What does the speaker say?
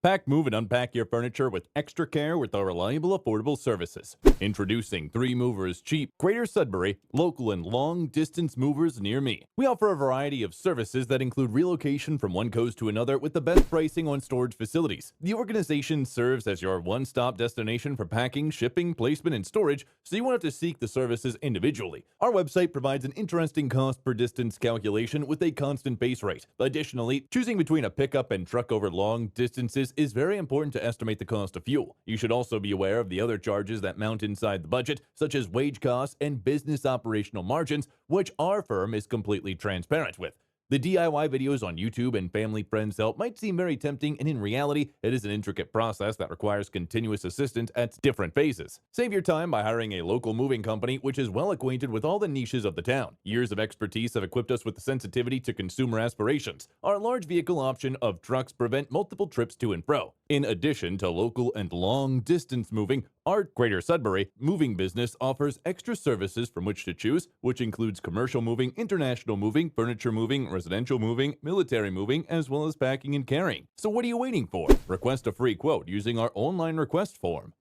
Pack, move, and unpack your furniture with extra care with our reliable, affordable services. Introducing 3 Movers Cheap, Greater Sudbury, local and long-distance movers near me. We offer a variety of services that include relocation from one coast to another with the best pricing on storage facilities. The organization serves as your one-stop destination for packing, shipping, placement, and storage, so you won't have to seek the services individually. Our website provides an interesting cost per distance calculation with a constant base rate. Additionally, choosing between a pickup and truck over long distances is very important to estimate the cost of fuel. You should also be aware of the other charges that mount inside the budget, such as wage costs and business operational margins, which our firm is completely transparent with. The DIY videos on YouTube and Family Friends Help might seem very tempting, and in reality, it is an intricate process that requires continuous assistance at different phases. Save your time by hiring a local moving company which is well acquainted with all the niches of the town. Years of expertise have equipped us with the sensitivity to consumer aspirations. Our large vehicle option of trucks prevent multiple trips to and fro. In addition to local and long-distance moving, our Greater Sudbury moving business offers extra services from which to choose, which includes commercial moving, international moving, furniture moving, residential moving, military moving, as well as packing and carrying. So what are you waiting for? Request a free quote using our online request form.